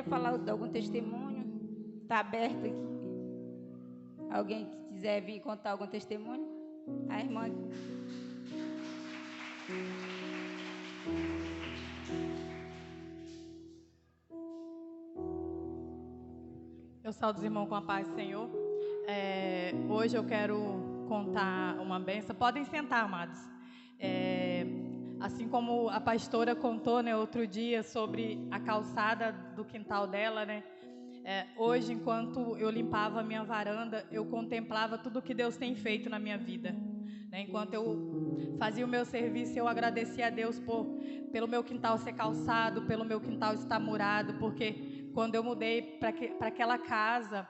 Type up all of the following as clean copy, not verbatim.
quiser falar de algum testemunho, está aberto aqui. Alguém que quiser vir contar algum testemunho? A irmã. Eu saúdo os irmãos com a paz do Senhor. Hoje eu quero contar uma bênção. Podem sentar, amados. Assim como a pastora contou, né, outro dia sobre a calçada do quintal dela, né? Hoje, enquanto eu limpava a minha varanda, eu contemplava tudo que Deus tem feito na minha vida. Né? Enquanto eu fazia o meu serviço, eu agradecia a Deus pelo meu quintal ser calçado, pelo meu quintal estar murado, porque quando eu mudei para aquela casa,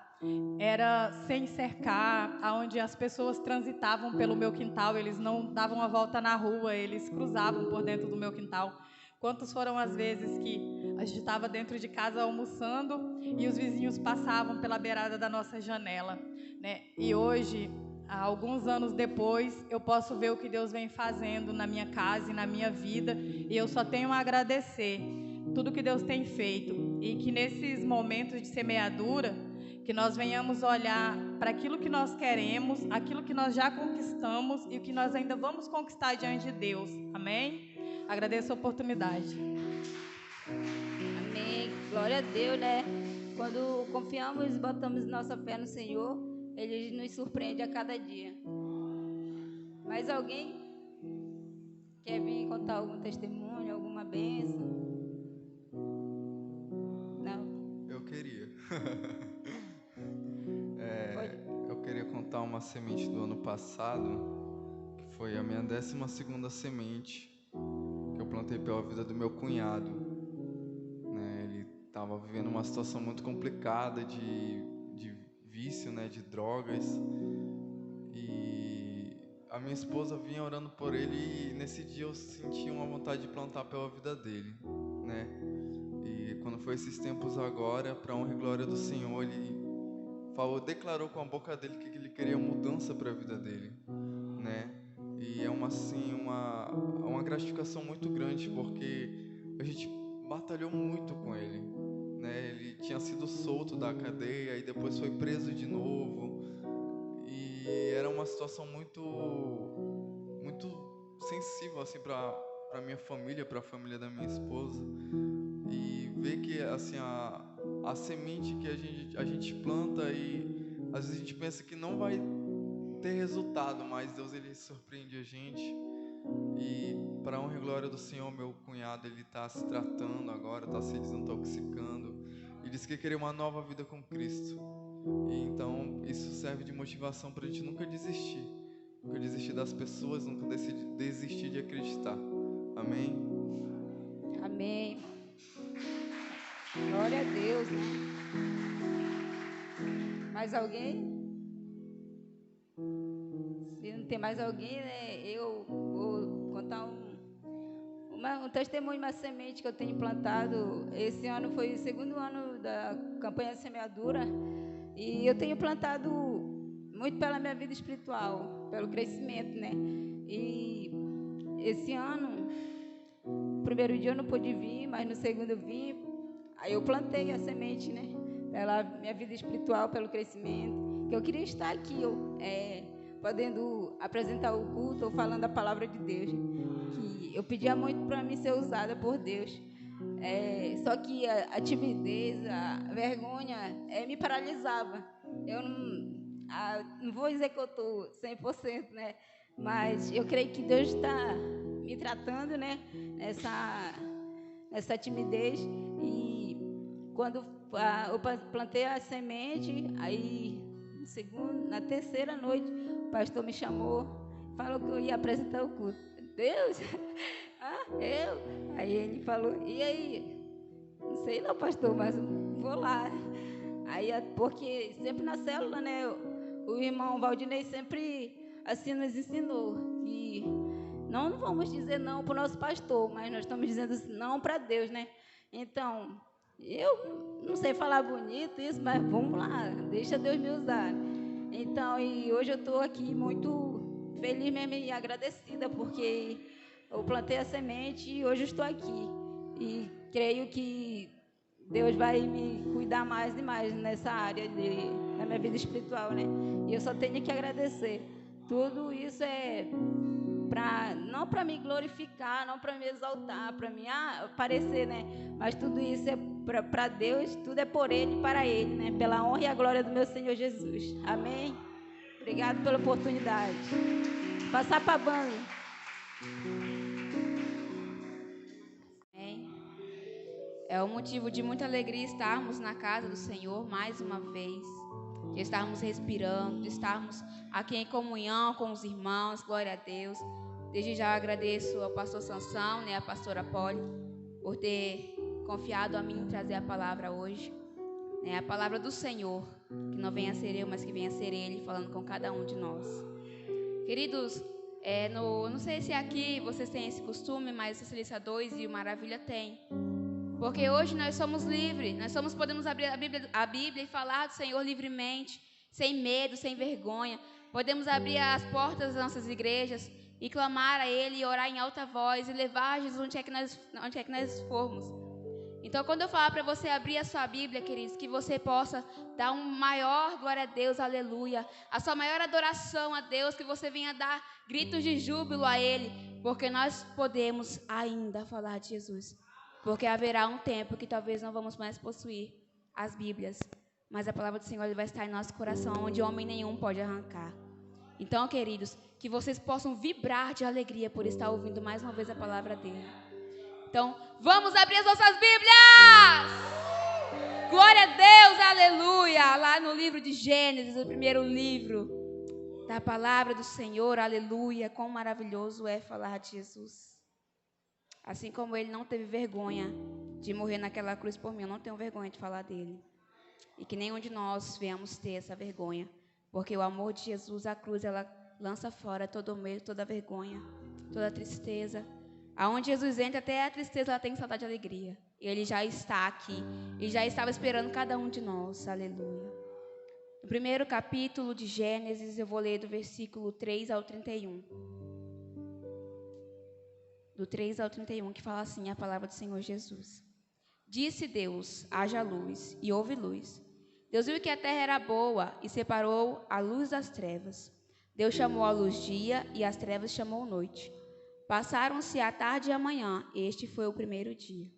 era sem cercar, onde as pessoas transitavam pelo meu quintal, eles não davam a volta na rua, eles cruzavam por dentro do meu quintal. Quantas foram as vezes que a gente estava dentro de casa almoçando e os vizinhos passavam pela beirada da nossa janela, né? E hoje, alguns anos depois, eu posso ver o que Deus vem fazendo na minha casa e na minha vida, e eu só tenho a agradecer tudo que Deus tem feito, e que nesses momentos de semeadura, que nós venhamos olhar para aquilo que nós queremos, aquilo que nós já conquistamos e o que nós ainda vamos conquistar diante de Deus. Amém? Agradeço a oportunidade. Amém. Glória a Deus, né? Quando confiamos e botamos nossa fé no Senhor, Ele nos surpreende a cada dia. Mais alguém quer vir contar algum testemunho, alguma bênção? Não? Eu queria. Eu queria contar uma semente do ano passado, que foi a minha 12ª semente, que eu plantei pela vida do meu cunhado. Né? Ele estava vivendo uma situação muito complicada de vício, né? De drogas. E a minha esposa vinha orando por ele, e nesse dia eu senti uma vontade de plantar pela vida dele, né? E quando foi esses tempos agora, para honra e glória do Senhor, ele declarou com a boca dele que ele queria mudança para a vida dele, né? E é uma gratificação muito grande, porque a gente batalhou muito com ele, né? Ele tinha sido solto da cadeia e depois foi preso de novo, e era uma situação muito sensível assim para minha família, para a família da minha esposa. E ver que assim a semente que a gente planta, e às vezes a gente pensa que não vai ter resultado, mas Deus, ele surpreende a gente. E para a honra e glória do Senhor, meu cunhado, ele está se tratando agora, está se desintoxicando, e diz que queria uma nova vida com Cristo. E então isso serve de motivação para a gente nunca desistir das pessoas, nunca desistir de acreditar. Amém? Amém. Glória a Deus, né? Mais alguém? Se não tem mais alguém, né? Eu vou contar um testemunho, uma semente que eu tenho plantado. Esse ano foi o 2º ano da campanha de semeadura, e eu tenho plantado muito pela minha vida espiritual, pelo crescimento, né? E esse ano, no primeiro dia eu não pude vir, mas no segundo eu vim. Aí eu plantei a semente, né? Pela minha vida espiritual, pelo crescimento. Que eu queria estar aqui, podendo apresentar o culto ou falando a palavra de Deus. Que eu pedia muito para mim ser usada por Deus. Só que a timidez, a vergonha me paralisava. Eu não vou dizer que eu estou 100%, né? Mas eu creio que Deus está me tratando, né? Essa timidez. E quando eu plantei a semente, aí na terceira noite, o pastor me chamou, falou que eu ia apresentar o culto. Deus, eu? Aí ele falou, e aí? Não sei não, pastor, mas vou lá. Aí, porque sempre na célula, né, o irmão Valdinei sempre assim nos ensinou que não vamos dizer não para o nosso pastor, mas nós estamos dizendo não para Deus, né? Então, eu não sei falar bonito isso, mas vamos lá, deixa Deus me usar. Então, e hoje eu estou aqui muito feliz mesmo e agradecida, porque eu plantei a semente e hoje eu estou aqui. E creio que Deus vai me cuidar mais e mais nessa área da minha vida espiritual, né? E eu só tenho que agradecer. Tudo isso é não para me glorificar, não para me exaltar, para me aparecer, né? Mas tudo isso é para Deus, tudo é por Ele e para Ele, né? Pela honra e a glória do meu Senhor Jesus. Amém? Obrigado pela oportunidade. Passar para a banda. É um motivo de muita alegria estarmos na casa do Senhor mais uma vez, de estarmos respirando, de estarmos aqui em comunhão com os irmãos, glória a Deus. Desde já agradeço ao pastor Sansão, né, a pastora Polly, por ter confiado a mim trazer a palavra hoje, né, a palavra do Senhor, que não venha a ser eu, mas que venha a ser Ele, falando com cada um de nós. Queridos, não sei se aqui vocês têm esse costume, mas o Cecília 2 e o Maravilha tem. Porque hoje nós somos livres, podemos abrir a Bíblia e falar do Senhor livremente, sem medo, sem vergonha. Podemos abrir as portas das nossas igrejas e clamar a Ele, e orar em alta voz e levar Jesus onde é que nós formos. Então, quando eu falar para você abrir a sua Bíblia, queridos, que você possa dar um maior glória a Deus, aleluia, a sua maior adoração a Deus, que você venha dar gritos de júbilo a Ele, porque nós podemos ainda falar de Jesus. Porque haverá um tempo que talvez não vamos mais possuir as Bíblias, mas a palavra do Senhor vai estar em nosso coração, onde homem nenhum pode arrancar. Então, queridos, que vocês possam vibrar de alegria por estar ouvindo mais uma vez a palavra dele. Então, vamos abrir as nossas Bíblias! Glória a Deus, aleluia! Lá no livro de Gênesis, o primeiro livro da palavra do Senhor, aleluia! Quão maravilhoso é falar de Jesus. Assim como ele não teve vergonha de morrer naquela cruz por mim, eu não tenho vergonha de falar dele. E que nenhum de nós venhamos ter essa vergonha, porque o amor de Jesus, a cruz, ela lança fora todo o medo, toda a vergonha, toda a tristeza. Aonde Jesus entra, até a tristeza ela tem saudade de alegria. E ele já está aqui, e já estava esperando cada um de nós, aleluia. No primeiro capítulo de Gênesis, eu vou ler do versículo 3 ao 31. Do 3 ao 31, que fala assim a palavra do Senhor Jesus. Disse Deus, haja luz, e houve luz. Deus viu que a terra era boa, e separou a luz das trevas. Deus chamou a luz dia, e as trevas chamou noite. Passaram-se a tarde e a manhã, este foi o primeiro dia.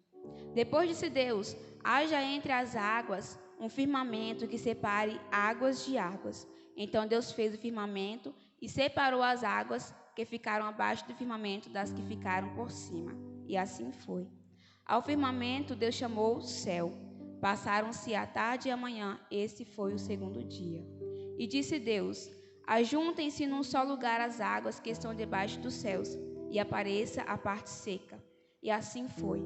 Depois disse Deus, haja entre as águas um firmamento que separe águas de águas. Então Deus fez o firmamento e separou as águas que ficaram abaixo do firmamento das que ficaram por cima. E assim foi. Ao firmamento Deus chamou céu. Passaram-se a tarde e a manhã, esse foi o segundo dia. E disse Deus, ajuntem-se num só lugar as águas que estão debaixo dos céus, e apareça a parte seca. E assim foi.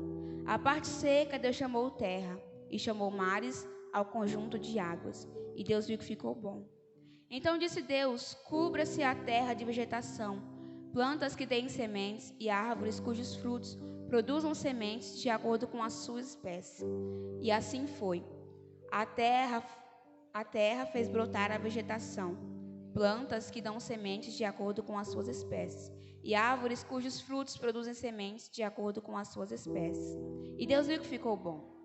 A parte seca Deus chamou terra, e chamou mares ao conjunto de águas. E Deus viu que ficou bom. Então disse Deus, cubra-se a terra de vegetação, plantas que deem sementes e árvores cujos frutos produzam sementes de acordo com as suas espécies. E assim foi. A terra fez brotar a vegetação, plantas que dão sementes de acordo com as suas espécies, e árvores cujos frutos produzem sementes de acordo com as suas espécies. E Deus viu que ficou bom.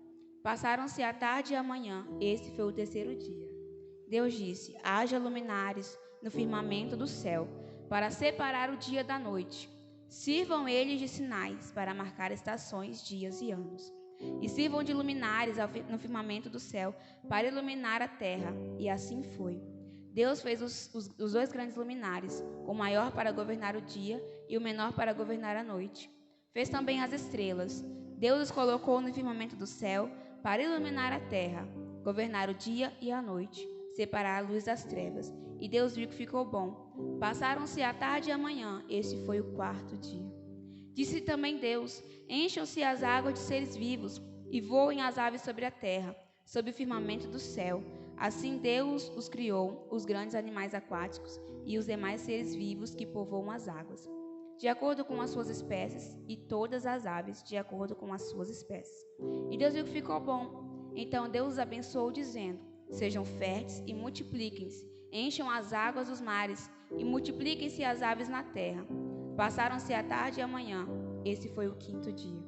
Passaram-se a tarde e a manhã, este foi o terceiro dia. Deus disse, haja luminares no firmamento do céu, para separar o dia da noite. Sirvam eles de sinais, para marcar estações, dias e anos. E sirvam de luminares no firmamento do céu, para iluminar a terra. E assim foi. Deus fez os dois grandes luminares, o maior para governar o dia e o menor para governar a noite. Fez também as estrelas. Deus os colocou no firmamento do céu, para iluminar a terra, governar o dia e a noite, separar a luz das trevas. E Deus viu que ficou bom. Passaram-se a tarde e a manhã, este foi o quarto dia. Disse também Deus, encham-se as águas de seres vivos, e voem as aves sobre a terra, sob o firmamento do céu. Assim Deus os criou, os grandes animais aquáticos, e os demais seres vivos que povoam as águas, de acordo com as suas espécies, e todas as aves, de acordo com as suas espécies. E Deus viu que ficou bom. Então Deus os abençoou, dizendo, sejam férteis e multipliquem-se, encham as águas dos mares e multipliquem-se as aves na terra. Passaram-se a tarde e a manhã, esse foi o quinto dia.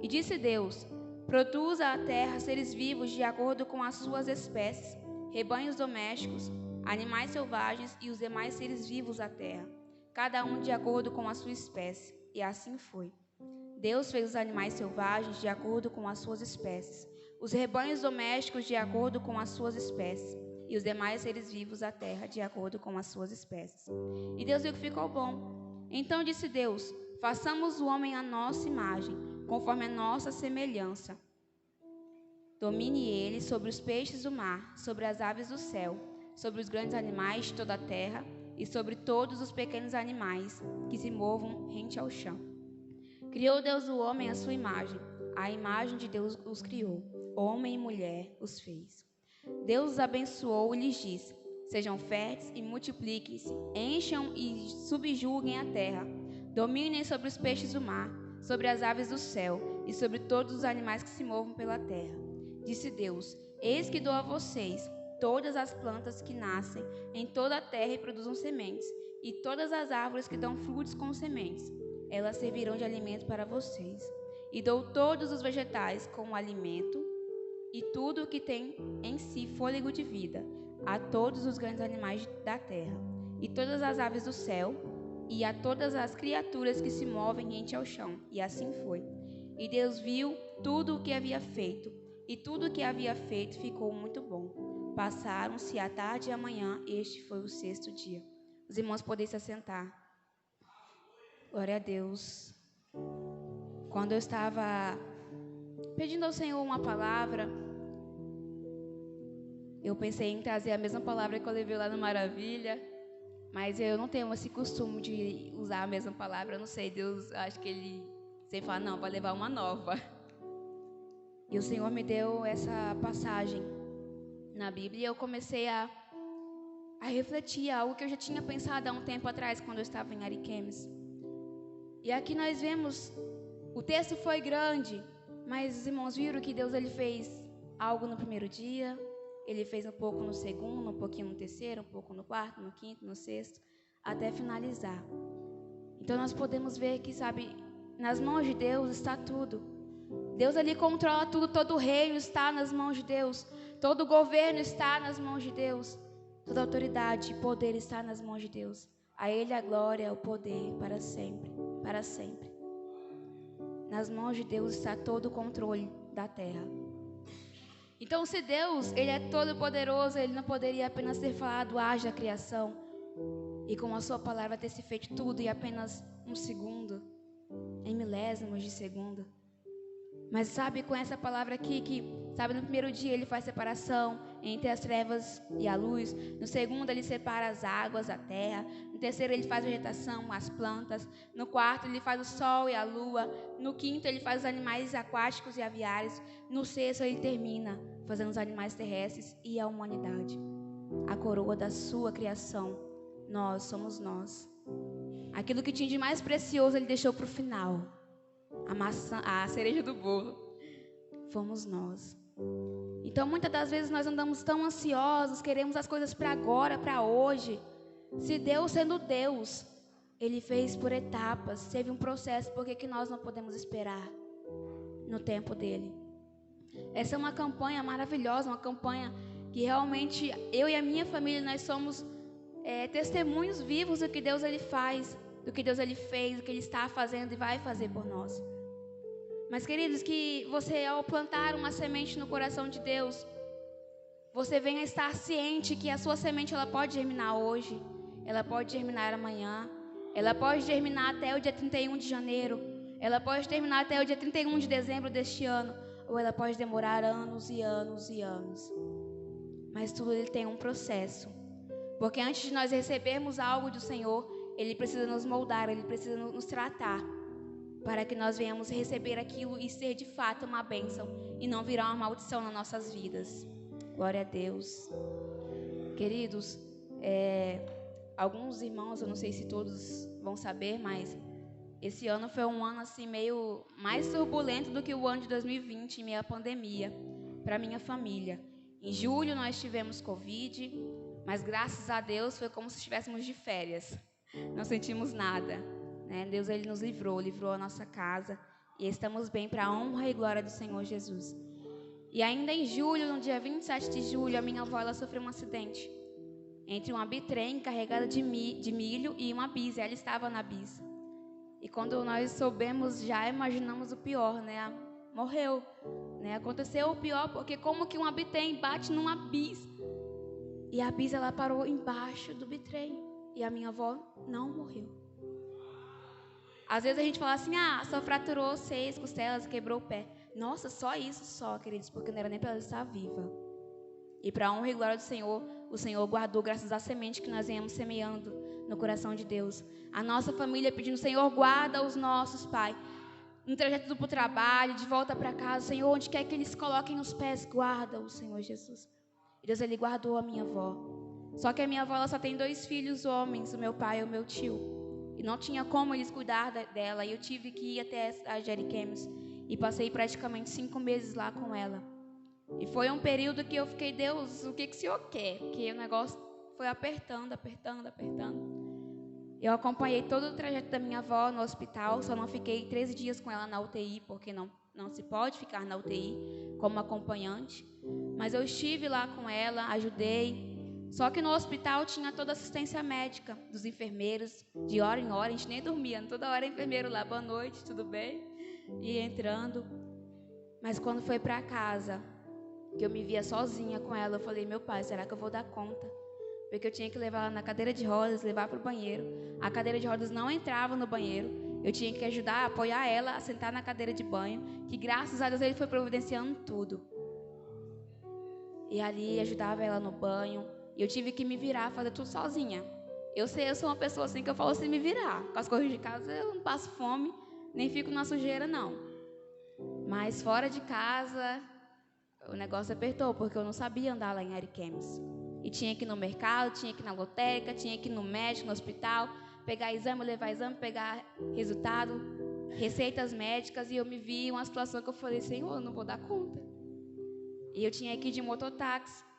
E disse Deus, Produza a terra seres vivos de acordo com as suas espécies, rebanhos domésticos, animais selvagens e os demais seres vivos da terra, cada um de acordo com a sua espécie. E assim foi. Deus fez os animais selvagens de acordo com as suas espécies, os rebanhos domésticos de acordo com as suas espécies, e os demais seres vivos da terra de acordo com as suas espécies. E Deus viu que ficou bom. Então disse Deus: façamos o homem à nossa imagem, conforme a nossa semelhança. Domine ele sobre os peixes do mar, sobre as aves do céu, sobre os grandes animais de toda a terra e sobre todos os pequenos animais que se movam rente ao chão. Criou Deus o homem à sua imagem, a imagem de Deus os criou, homem e mulher os fez. Deus os abençoou e lhes disse: sejam férteis e multipliquem-se, encham e subjuguem a terra, dominem sobre os peixes do mar, sobre as aves do céu e sobre todos os animais que se movam pela terra. Disse Deus: eis que dou a vocês todas as plantas que nascem em toda a terra e produzam sementes, e todas as árvores que dão frutos com sementes. Elas servirão de alimento para vocês. E dou todos os vegetais como alimento, e tudo o que tem em si fôlego de vida, a todos os grandes animais da terra, e todas as aves do céu, e a todas as criaturas que se movem rente ao chão. E assim foi. E Deus viu tudo o que havia feito, e tudo o que havia feito ficou muito bom. Passaram-se a tarde e a manhã, este foi o 6º dia. Os irmãos podem se assentar. Glória a Deus. Quando eu estava pedindo ao Senhor uma palavra, eu pensei em trazer a mesma palavra que eu levei lá no Maravilha, mas eu não tenho esse costume de usar a mesma palavra. Eu não sei, Deus, acho que Ele sempre fala: não, vai levar uma nova. E o Senhor me deu essa passagem na Bíblia e eu comecei a refletir algo que eu já tinha pensado há um tempo atrás, quando eu estava em Ariquemes. E aqui nós vemos, o texto foi grande, mas os irmãos viram que Deus ele fez algo no primeiro dia, Ele fez um pouco no segundo, um pouquinho no terceiro, um pouco no quarto, no quinto, no sexto, até finalizar. Então nós podemos ver que, sabe, nas mãos de Deus está tudo. Deus ali controla tudo, todo o reino está nas mãos de Deus, todo o governo está nas mãos de Deus, toda autoridade e poder está nas mãos de Deus. A Ele a glória, o poder para sempre, para sempre. Nas mãos de Deus está todo o controle da terra. Então, se Deus, Ele é todo poderoso, Ele não poderia apenas ter falado: haja a criação, e com a sua palavra ter se feito tudo em apenas um segundo, em milésimos de segundo. Mas sabe, com essa palavra aqui, que sabe, no primeiro dia Ele faz separação entre as trevas e a luz. No segundo Ele separa as águas, a terra. No terceiro Ele faz a vegetação, as plantas. No quarto Ele faz o sol e a lua. No quinto Ele faz os animais aquáticos e aviários. No sexto Ele termina fazendo os animais terrestres e a humanidade. A coroa da sua criação, nós somos nós. Aquilo que tinha de mais precioso Ele deixou para o final. A maçã, a cereja do bolo, fomos nós. Então, muitas das vezes nós andamos tão ansiosos, queremos as coisas para agora, para hoje. Se Deus, sendo Deus, Ele fez por etapas, teve um processo, por que nós não podemos esperar no tempo dEle? Essa é uma campanha maravilhosa, uma campanha que realmente eu e a minha família, nós somos testemunhos vivos do que Deus Ele faz, do que Deus Ele fez, do que Ele está fazendo e vai fazer por nós. Mas, queridos, que você, ao plantar uma semente no coração de Deus, você venha estar ciente que a sua semente, ela pode germinar hoje, ela pode germinar amanhã, ela pode germinar até o dia 31 de janeiro, ela pode terminar até o dia 31 de dezembro deste ano, ou ela pode demorar anos e anos e anos. Mas tudo ele tem um processo, porque antes de nós recebermos algo do Senhor, Ele precisa nos moldar, Ele precisa nos tratar, para que nós venhamos receber aquilo e ser de fato uma bênção e não virar uma maldição nas nossas vidas. Glória a Deus. Queridos, alguns irmãos, eu não sei se todos vão saber, mas esse ano foi um ano assim meio mais turbulento do que o ano de 2020, em meio à pandemia, para minha família. Em julho nós tivemos Covid, mas graças a Deus foi como se estivéssemos de férias. Não sentimos nada, né? Deus ele nos livrou a nossa casa e estamos bem para a honra e glória do Senhor Jesus. E ainda em julho, no dia 27 de julho, a minha avó ela sofreu um acidente entre uma bitrem carregada de milho e uma bis. Ela estava na bis. E quando nós soubemos, já imaginamos o pior, né? Morreu, né? Aconteceu o pior, porque como que uma bitrem bate numa bis? E a bis, ela parou embaixo do bitrem. E a minha avó não morreu. Às vezes a gente fala assim, só fraturou 6 costelas, quebrou o pé. Nossa, só isso só, queridos, porque não era nem para ela estar viva. E para a honra e glória do Senhor, o Senhor guardou graças à semente que nós viemos semeando no coração de Deus. A nossa família pedindo, Senhor, guarda os nossos, Pai. No trajeto para o trabalho, de volta para casa, Senhor, onde quer que eles coloquem os pés, guarda o Senhor Jesus. E Deus, Ele guardou a minha avó. Só que a minha avó, ela só tem 2 filhos homens, o meu pai e o meu tio. E não tinha como eles cuidar dela. E eu tive que ir até a Jeriquemes. E passei praticamente 5 meses lá com ela. E foi um período que eu fiquei, Deus, o que o Senhor quer? Porque o negócio foi apertando. Eu acompanhei todo o trajeto da minha avó no hospital. Só não fiquei 13 dias com ela na UTI, porque não se pode ficar na UTI como acompanhante. Mas eu estive lá com ela, ajudei. Só que no hospital tinha toda a assistência médica dos enfermeiros, de hora em hora, a gente nem dormia, toda hora enfermeiro lá, boa noite, tudo bem? E entrando. Mas quando foi para casa, que eu me via sozinha com ela, eu falei, meu pai, será que eu vou dar conta? Porque eu tinha que levar ela na cadeira de rodas, levar para o banheiro. A cadeira de rodas não entrava no banheiro, eu tinha que ajudar, apoiar ela a sentar na cadeira de banho, que graças a Deus ele foi providenciando tudo. E ali ajudava ela no banho. E eu tive que me virar, fazer tudo sozinha. Eu sou uma pessoa assim que eu falo assim, me virar. Com as coisas de casa eu não passo fome, nem fico na sujeira, não. Mas fora de casa, o negócio apertou, porque eu não sabia andar lá em Ariquemes. E tinha que ir no mercado, tinha que ir na lotérica, tinha que ir no médico, no hospital, pegar exame, levar exame, pegar resultado, receitas médicas. E eu me vi em uma situação que eu falei, Senhor, eu não vou dar conta. E eu tinha que ir de mototáxi.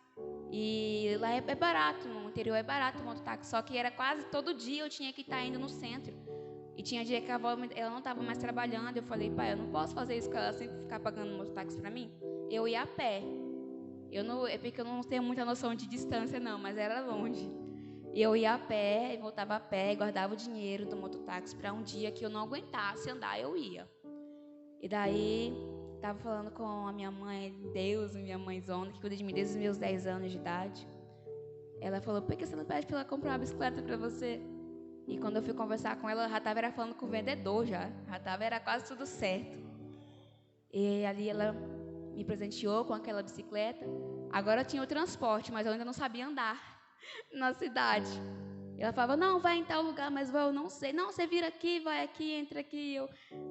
E lá é barato, no interior é barato o mototáxi, só que era quase todo dia eu tinha que estar indo no centro. E tinha dia que a avó ela não estava mais trabalhando, eu falei, pai, eu não posso fazer isso com ela sempre ficar pagando mototáxi para mim. Eu ia a pé. É porque eu não tenho muita noção de distância não, mas era longe. E eu ia a pé, e voltava a pé, e guardava o dinheiro do mototáxi para um dia que eu não aguentasse andar, eu ia. E daí estava falando com a minha mãe, Deus, minha mãezona, que cuida de mim desde os meus 10 anos de idade. Ela falou, por que você não pede para ela comprar uma bicicleta para você? E quando eu fui conversar com ela já estava falando com o vendedor, já estava era quase tudo certo. E ali ela me presenteou com aquela bicicleta. Agora eu tinha o transporte, mas eu ainda não sabia andar na cidade. Ela falava, não, vai em tal lugar, mas eu não sei. Não, você vira aqui, vai aqui, entra aqui.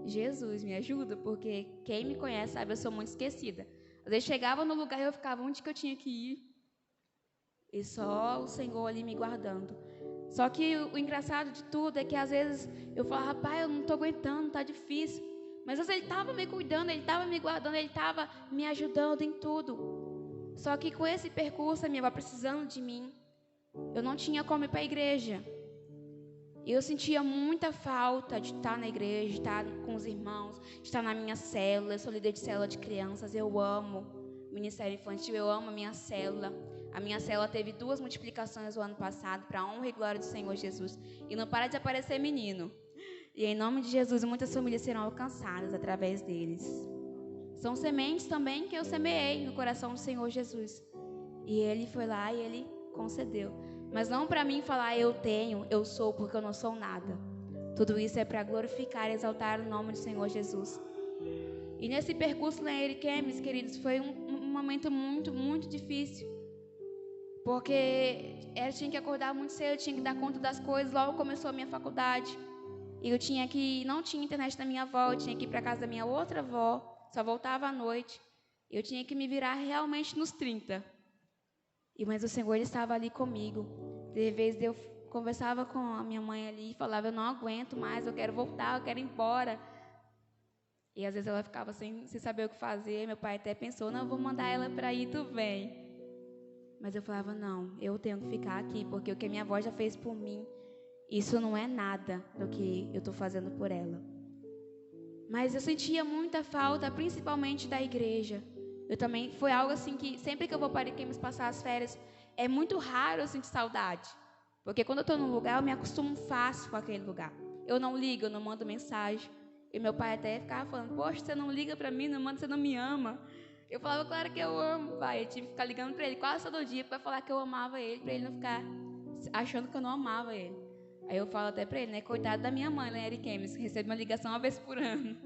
Jesus, me ajuda, porque quem me conhece sabe, eu sou muito esquecida. Às vezes chegava no lugar e eu ficava, onde que eu tinha que ir? E só o Senhor ali me guardando. Só que o engraçado de tudo é que às vezes eu falava, pai, eu não estou aguentando, tá difícil. Mas às vezes ele estava me cuidando, ele estava me guardando, ele estava me ajudando em tudo. Só que com esse percurso, a minha avó precisando de mim, eu não tinha como ir para a igreja. Eu sentia muita falta de estar na igreja, de estar com os irmãos, de estar na minha célula. Eu sou líder de célula de crianças, eu amo Ministério Infantil, eu amo a minha célula. A minha célula teve 2 multiplicações o ano passado, para a honra e glória do Senhor Jesus. E não para de aparecer menino. E em nome de Jesus, muitas famílias serão alcançadas através deles. São sementes também que eu semeei no coração do Senhor Jesus. E Ele foi lá e Ele concedeu. Mas não para mim falar eu tenho, eu sou, porque eu não sou nada. Tudo isso é para glorificar e exaltar o nome do Senhor Jesus. E nesse percurso lá em Ariquemes, queridos, foi um momento muito, muito difícil. Porque eu tinha que acordar muito cedo, eu tinha que dar conta das coisas. Logo começou a minha faculdade. E eu não tinha internet da minha avó, eu tinha que ir para casa da minha outra avó, só voltava à noite. Eu tinha que me virar realmente nos 30. Mas o Senhor ele estava ali comigo. De vez eu conversava com a minha mãe ali e falava, eu não aguento mais, eu quero voltar, eu quero ir embora. E às vezes ela ficava sem saber o que fazer. Meu pai até pensou, não, eu vou mandar ela para ir, tu vem. Mas eu falava, não, eu tenho que ficar aqui, porque o que a minha avó já fez por mim, isso não é nada do que eu estou fazendo por ela. Mas eu sentia muita falta, principalmente da igreja. Eu também, foi algo assim que sempre que eu vou para Ariquemes passar as férias, é muito raro eu sentir saudade. Porque quando eu estou num lugar, eu me acostumo fácil com aquele lugar. Eu não ligo, eu não mando mensagem. E meu pai até ficava falando, poxa, você não liga para mim, não manda, você não me ama. Eu falava, claro que eu amo, pai. Eu tive que ficar ligando para ele quase todo dia para falar que eu amava ele, para ele não ficar achando que eu não amava ele. Aí eu falo até para ele, né, coitado da minha mãe lá em Ariquemes, que recebe uma ligação uma vez por ano.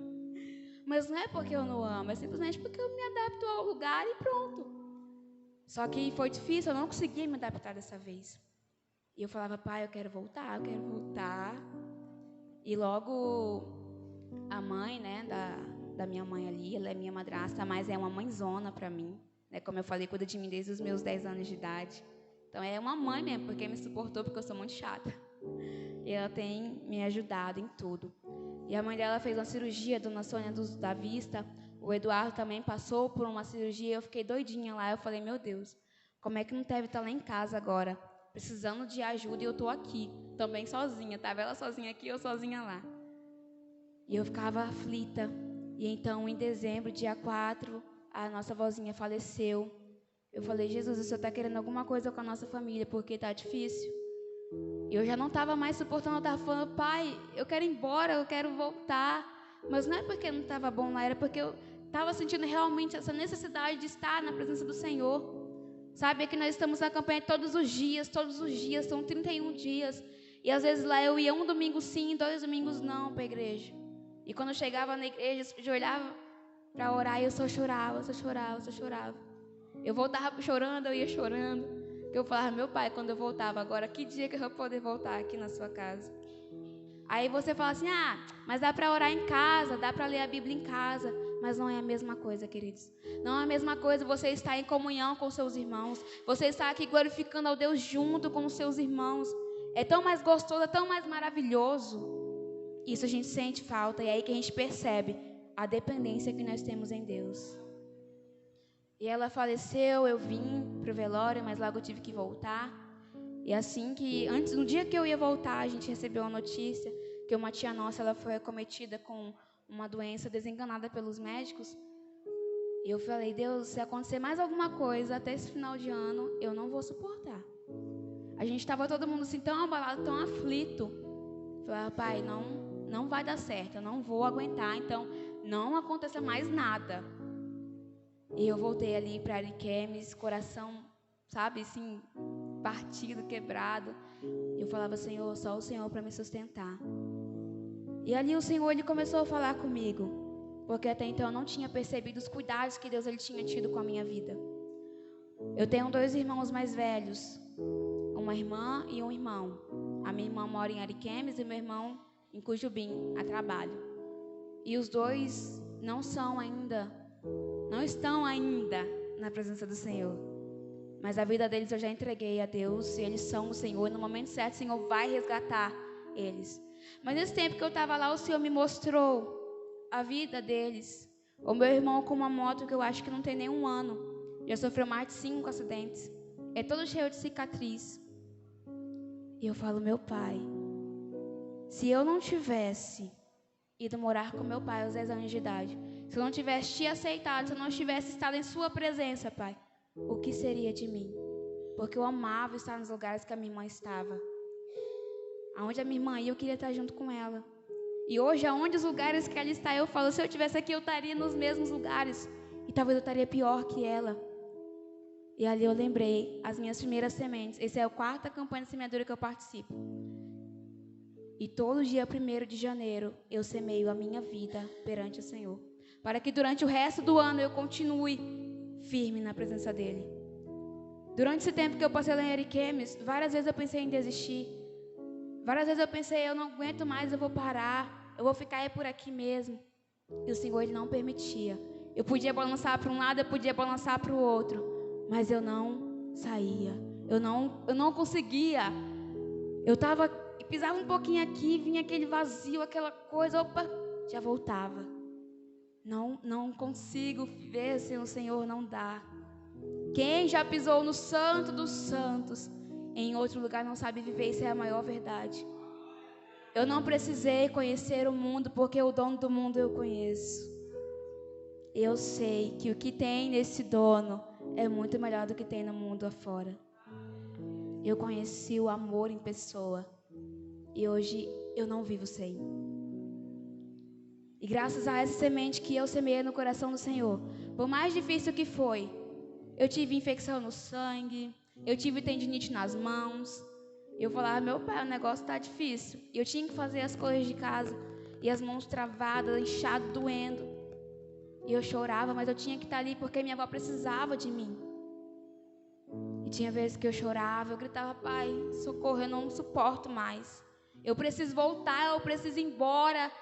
Mas não é porque eu não amo, é simplesmente porque eu me adapto ao lugar e pronto. Só que foi difícil, eu não conseguia me adaptar dessa vez. E eu falava, pai, eu quero voltar, eu quero voltar. E logo a mãe, né, da minha mãe ali, ela é minha madrasta, mas é uma mãezona para mim. Né, como eu falei, cuida de mim desde os meus 10 anos de idade. Então é uma mãe mesmo, porque me suportou, porque eu sou muito chata. E ela tem me ajudado em tudo. E a mãe dela fez uma cirurgia, dona Sônia da vista. O Eduardo também passou por uma cirurgia. Eu fiquei doidinha lá. Eu falei, meu Deus, como é que não deve estar lá em casa agora, precisando de ajuda, e eu estou aqui, também sozinha. Estava ela sozinha aqui, eu sozinha lá. E eu ficava aflita. E então, em dezembro, dia 4, a nossa vozinha faleceu. Eu falei, Jesus, o Senhor está querendo alguma coisa com a nossa família, porque está difícil. Eu já não estava mais suportando, eu estava falando, pai, eu quero ir embora, eu quero voltar. Mas não é porque não estava bom lá, era porque eu estava sentindo realmente essa necessidade de estar na presença do Senhor. Sabe, é que nós estamos na campanha todos os dias, são 31 dias. E às vezes lá eu ia um domingo sim, 2 domingos não para a igreja. E quando eu chegava na igreja, eu olhava para orar e eu só chorava. Eu voltava chorando, eu ia chorando. Eu falava, meu pai, quando eu voltava, agora que dia que eu vou poder voltar aqui na sua casa? Aí você fala assim, mas dá para orar em casa, dá para ler a Bíblia em casa. Mas não é a mesma coisa, queridos. Não é a mesma coisa você estar em comunhão com seus irmãos. Você estar aqui glorificando ao Deus junto com os seus irmãos. É tão mais gostoso, é tão mais maravilhoso. Isso a gente sente falta e é aí que a gente percebe a dependência que nós temos em Deus. E ela faleceu, eu vim pro velório, mas logo eu tive que voltar. E assim que, no dia que eu ia voltar, a gente recebeu uma notícia que uma tia nossa, ela foi acometida com uma doença desenganada pelos médicos. E eu falei, Deus, se acontecer mais alguma coisa até esse final de ano, eu não vou suportar. A gente estava todo mundo assim, tão abalado, tão aflito. Eu falei, pai, não vai dar certo, eu não vou aguentar, então não aconteça mais nada. E eu voltei ali para Ariquemes, coração, sabe, assim, partido, quebrado. Eu falava, Senhor, só o Senhor para me sustentar. E ali o Senhor, Ele começou a falar comigo, porque até então eu não tinha percebido os cuidados que Deus Ele tinha tido com a minha vida. Eu tenho 2 irmãos mais velhos, uma irmã e um irmão. A minha irmã mora em Ariquemes e meu irmão em Cujubim, a trabalho. E os 2 não estão ainda na presença do Senhor. Mas a vida deles eu já entreguei a Deus, e eles são o Senhor. No momento certo, o Senhor vai resgatar eles. Mas nesse tempo que eu estava lá, o Senhor me mostrou a vida deles. O meu irmão com uma moto que eu acho que não tem nem 1 ano, já sofreu mais de 5 acidentes. É todo cheio de cicatriz. E eu falo, meu pai, se eu não tivesse ido morar com meu pai aos 10 anos de idade, se eu não tivesse te aceitado, se eu não tivesse estado em sua presença, pai, o que seria de mim? Porque eu amava estar nos lugares que a minha irmã estava. Aonde a minha irmã ia, eu queria estar junto com ela. E hoje, aonde os lugares que ela está, eu falo, se eu estivesse aqui, eu estaria nos mesmos lugares. E talvez eu estaria pior que ela. E ali eu lembrei as minhas primeiras sementes. Essa é a 4ª campanha de semeadura que eu participo. E todo dia 1º de janeiro, eu semeio a minha vida perante o Senhor. Para que durante o resto do ano eu continue firme na presença dEle. Durante esse tempo que eu passei lá em Ariquemes, várias vezes eu pensei em desistir. Várias vezes eu pensei, eu não aguento mais, eu vou parar. Eu vou ficar por aqui mesmo. E o Senhor, Ele não permitia. Eu podia balançar para um lado, eu podia balançar para o outro. Mas eu não saía. Eu não conseguia. Eu pisava um pouquinho aqui, vinha aquele vazio, aquela coisa, opa, já voltava. Não consigo ver sem o Senhor, não dá. Quem já pisou no Santo dos Santos, em outro lugar não sabe viver, isso é a maior verdade. eu não precisei conhecer o mundo, porque o dono do mundo eu conheço. Eu sei que o que tem nesse dono é muito melhor do que tem no mundo afora. Eu conheci o amor em pessoa e hoje eu não vivo sem. E graças a essa semente que eu semeei no coração do Senhor, por mais difícil que foi, eu tive infecção no sangue, eu tive tendinite nas mãos. Eu falava, meu pai, o negócio tá difícil. E eu tinha que fazer as coisas de casa e as mãos travadas, inchado, doendo. E eu chorava, mas eu tinha que estar ali porque minha avó precisava de mim. E tinha vezes que eu chorava, eu gritava, pai, socorro, eu não suporto mais. Eu preciso voltar, eu preciso ir embora.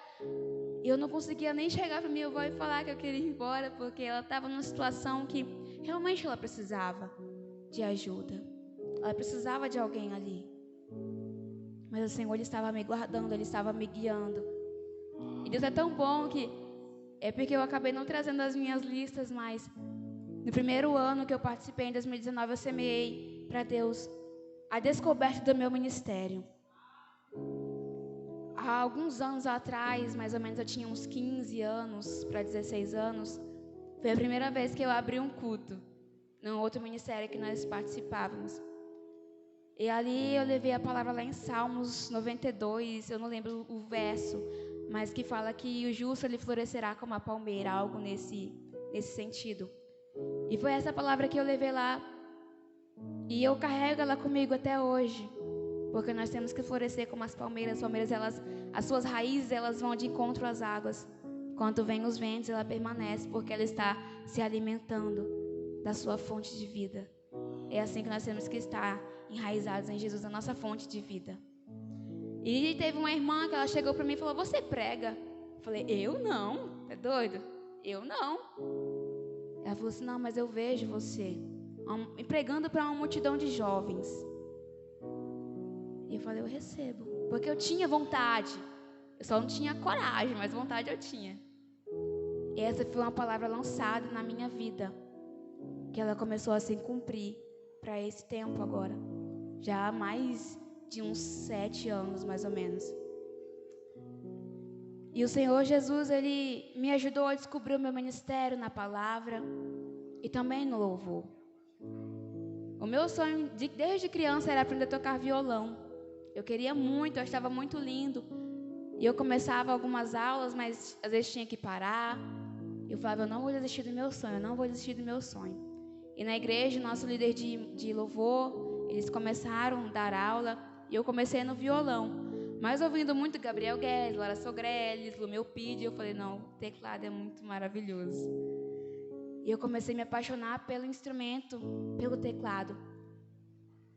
E eu não conseguia nem chegar para minha avó e falar que eu queria ir embora, porque ela estava numa situação que realmente ela precisava de ajuda. Ela precisava de alguém ali. Mas o Senhor, Ele estava me guardando, Ele estava me guiando. E Deus é tão bom que é porque eu acabei não trazendo as minhas listas, mas no primeiro ano que eu participei, em 2019, eu semeei para Deus a descoberta do meu ministério. Há alguns anos atrás, mais ou menos, eu tinha uns 15 anos para 16 anos, foi a primeira vez que eu abri um culto num outro ministério que nós participávamos. E ali eu levei a palavra lá em Salmos 92, eu não lembro o verso, mas que fala que o justo ele florescerá como a palmeira, algo nesse sentido. E foi essa palavra que eu levei lá, e eu carrego ela comigo até hoje, porque nós temos que florescer como as palmeiras. As palmeiras, as suas raízes, elas vão de encontro às águas. Quando vem os ventos, ela permanece, porque ela está se alimentando da sua fonte de vida. É assim que nós temos que estar enraizados em Jesus, a nossa fonte de vida. E teve uma irmã que ela chegou para mim e falou, você prega? Eu falei, eu não, é doido? Eu não. Ela falou assim, não, mas eu vejo você pregando para uma multidão de jovens. E eu falei, eu recebo, porque eu tinha vontade, eu só não tinha coragem, mas vontade eu tinha. E essa foi uma palavra lançada na minha vida, que ela começou a se cumprir para esse tempo agora, já há mais de uns 7 anos, mais ou menos. E o Senhor Jesus, Ele me ajudou a descobrir o meu ministério na palavra e também no louvor. O meu sonho desde criança era aprender a tocar violão. Eu queria muito, eu achava muito lindo. E eu começava algumas aulas, mas às vezes tinha que parar. Eu falava, eu não vou desistir do meu sonho, eu não vou desistir do meu sonho. E na igreja, nosso líder de louvor, eles começaram a dar aula e eu comecei no violão. Mas ouvindo muito Gabriel Guedes, Lara Sogrelli, Lumeu Pide, eu falei, não, o teclado é muito maravilhoso. E eu comecei a me apaixonar pelo instrumento, pelo teclado.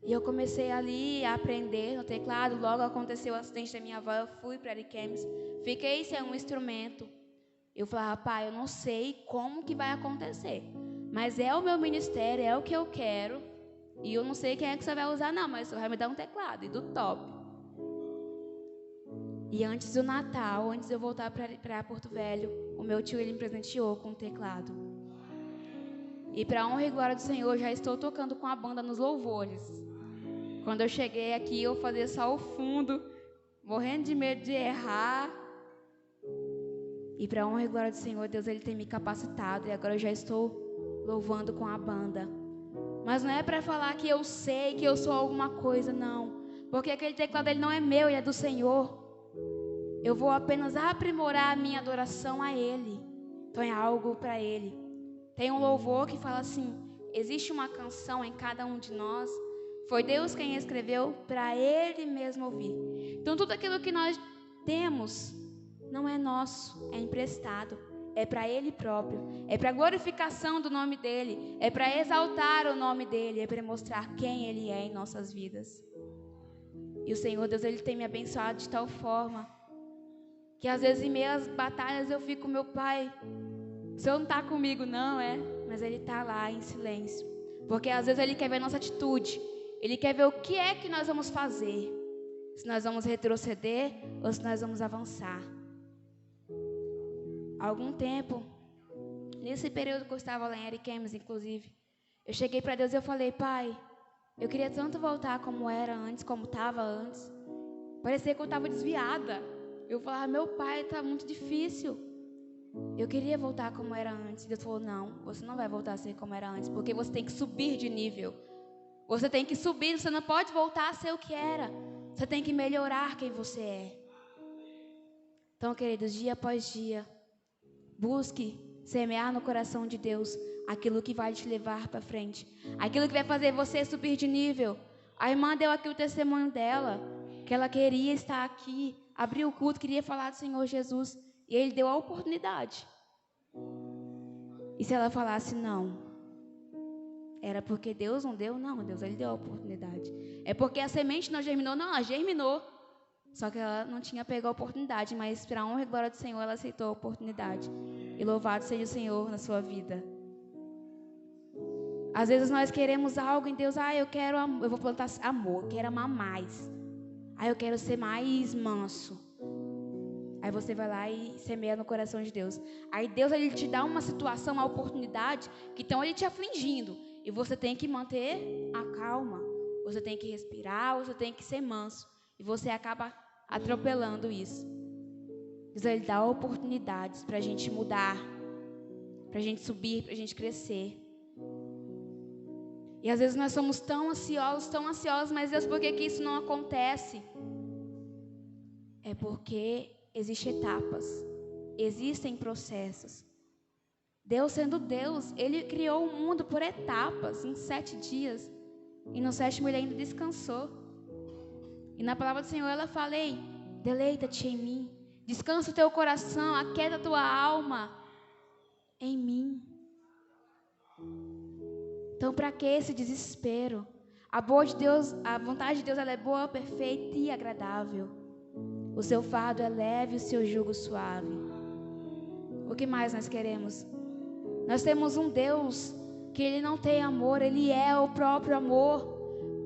E eu comecei ali a aprender no teclado. Logo aconteceu o acidente da minha avó, eu fui para Ariquemes, fiquei sem um instrumento. Eu falava, pai, eu não sei como que vai acontecer, mas é o meu ministério, é o que eu quero. E eu não sei quem é que você vai usar não, mas você vai me dar um teclado, e do top. E antes do Natal, antes de eu voltar para Porto Velho, o meu tio, ele me presenteou com um teclado. E para a honra e glória do Senhor, eu já estou tocando com a banda nos louvores. Quando eu cheguei aqui, eu fazia só o fundo, morrendo de medo de errar. E para a honra e glória do Senhor, Deus, Ele tem me capacitado. E agora eu já estou louvando com a banda. Mas não é para falar que eu sei, que eu sou alguma coisa, não. Porque aquele teclado, ele não é meu, ele é do Senhor. Eu vou apenas aprimorar a minha adoração a Ele. Então é algo para Ele. Tem um louvor que fala assim, existe uma canção em cada um de nós. Foi Deus quem escreveu para Ele mesmo ouvir. Então tudo aquilo que nós temos não é nosso, é emprestado. É para Ele próprio. É para a glorificação do nome dEle. É para exaltar o nome dEle. É para mostrar quem Ele é em nossas vidas. E o Senhor Deus, Ele tem me abençoado de tal forma que às vezes em meio às batalhas eu fico, meu Pai, o Senhor não está comigo não, mas Ele está lá em silêncio. Porque às vezes Ele quer ver a nossa atitude. Ele quer ver o que é que nós vamos fazer. Se nós vamos retroceder ou se nós vamos avançar. Há algum tempo, nesse período que eu estava lá em Ariquemes, inclusive, eu cheguei para Deus e eu falei, Pai, eu queria tanto voltar como era antes, como estava antes. Parecia que eu estava desviada. Eu falava, meu pai, está muito difícil. Eu queria voltar como era antes. Deus falou, não, você não vai voltar a ser como era antes, porque você tem que subir de nível. Você tem que subir, você não pode voltar a ser o que era. Você tem que melhorar quem você é. Então, queridos, dia após dia, busque semear no coração de Deus aquilo que vai te levar para frente, aquilo que vai fazer você subir de nível. A irmã deu aqui o testemunho dela, que ela queria estar aqui, abrir o culto, queria falar do Senhor Jesus, e Ele deu a oportunidade. E se ela falasse não, era porque Deus não deu? Não, Deus, Ele deu a oportunidade. É porque a semente não germinou? Não, ela germinou. Só que ela não tinha pego a oportunidade, mas para a honra e glória do Senhor, ela aceitou a oportunidade. E louvado seja o Senhor na sua vida. Às vezes nós queremos algo em Deus. Eu quero amor, eu vou plantar amor, eu quero amar mais. Eu quero ser mais manso. Aí você vai lá e semeia no coração de Deus. Aí Deus, Ele te dá uma situação, uma oportunidade, que estão Ele te afligindo. E você tem que manter a calma. Você tem que respirar, você tem que ser manso. E você acaba atropelando isso. Deus, Ele dá oportunidades para a gente mudar, para a gente subir, para a gente crescer. E às vezes nós somos tão ansiosos, mas Deus, por que isso não acontece? É porque existem etapas, existem processos. Deus sendo Deus, Ele criou o mundo por etapas, em 7 dias. E no 7º Ele ainda descansou. E na palavra do Senhor ela fala, ei, deleita-te em mim. Descansa o teu coração, aquieta a tua alma em mim. Então, para que esse desespero? A vontade de Deus, ela é boa, perfeita e agradável. O seu fardo é leve, o seu jugo suave. O que mais nós queremos? Nós temos um Deus que Ele não tem amor, Ele é o próprio amor.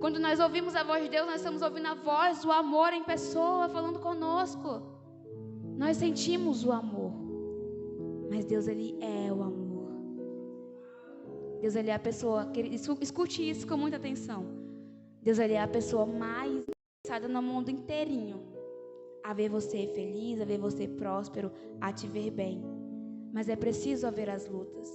Quando nós ouvimos a voz de Deus, nós estamos ouvindo a voz do amor em pessoa falando conosco. Nós sentimos o amor. Mas Deus, Ele é o amor. Deus, Ele é a pessoa, escute isso com muita atenção. Deus, Ele é a pessoa mais interessada no mundo inteirinho a ver você feliz, a ver você próspero, a te ver bem. Mas é preciso haver as lutas.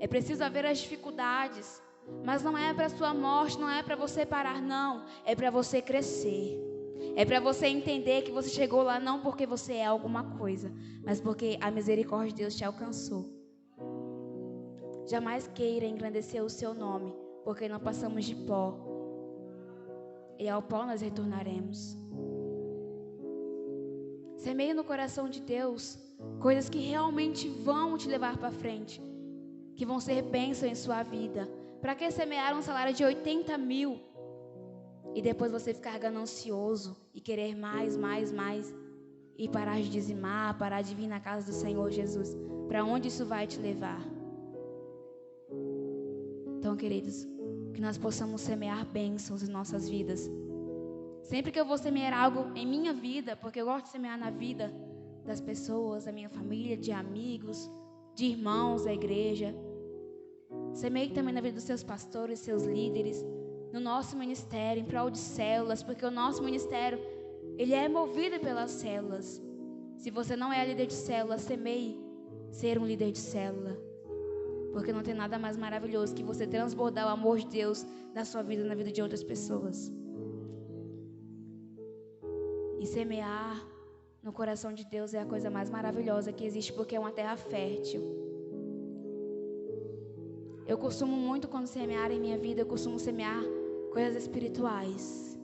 É preciso haver as dificuldades. Mas não é para a sua morte, não é para você parar, não. É para você crescer. É para você entender que você chegou lá não porque você é alguma coisa, mas porque a misericórdia de Deus te alcançou. Jamais queira engrandecer o seu nome, porque não passamos de pó. E ao pó nós retornaremos. Semeie no coração de Deus coisas que realmente vão te levar para frente, que vão ser bênção em sua vida. Para que semear um salário de 80 mil e depois você ficar ganancioso e querer mais e parar de dizimar, parar de vir na casa do Senhor Jesus? Para onde isso vai te levar? Então, queridos, que nós possamos semear bênçãos em nossas vidas. Sempre que eu vou semear algo em minha vida, porque eu gosto de semear na vida das pessoas, da minha família, de amigos, de irmãos da igreja. Semeie também na vida dos seus pastores, seus líderes, no nosso ministério, em prol de células, porque o nosso ministério, ele é movido pelas células. Se você não é líder de célula, semeie ser um líder de célula. Porque não tem nada mais maravilhoso que você transbordar o amor de Deus na sua vida, na vida de outras pessoas. E semear no coração de Deus é a coisa mais maravilhosa que existe, porque é uma terra fértil. Eu costumo muito, quando semear em minha vida, eu costumo semear coisas espirituais.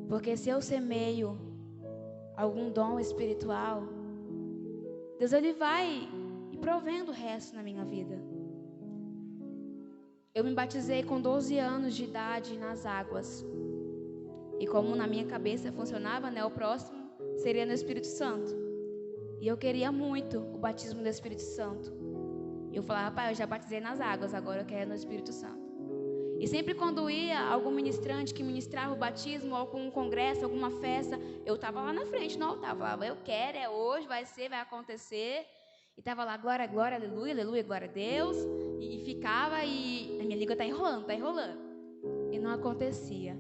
Porque se eu semeio algum dom espiritual, Deus, Ele vai provendo o resto na minha vida. Eu me batizei com 12 anos de idade nas águas. E como na minha cabeça funcionava, o próximo seria no Espírito Santo. E eu queria muito o batismo do Espírito Santo. Eu falava, pai, eu já batizei nas águas, agora eu quero no Espírito Santo. E sempre quando ia algum ministrante que ministrava o batismo, ou algum congresso, alguma festa, eu estava lá na frente no altar. Eu falava, eu quero, é hoje, vai ser, vai acontecer. E estava lá, glória, glória, aleluia, aleluia, glória a Deus. E ficava, e a minha língua está enrolando. E não acontecia.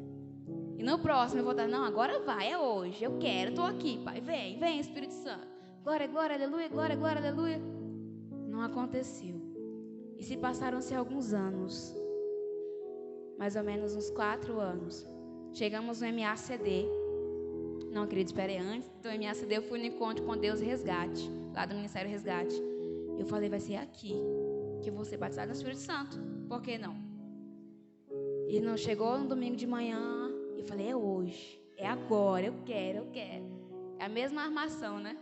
E no próximo eu vou estar, não, agora vai, é hoje, eu quero, estou aqui, Pai, vem, Espírito Santo. Glória, glória, aleluia, glória, glória, aleluia. Não aconteceu. E se passaram-se alguns anos, mais ou menos uns 4 anos, chegamos no MACD. Não, querido, espere, antes do MACD eu fui no encontro com Deus Resgate, lá do Ministério Resgate. Eu falei, vai ser aqui que eu vou ser batizado no Espírito Santo. Por que não? E não chegou no domingo de manhã, eu falei, é hoje, é agora, eu quero. É a mesma armação, né?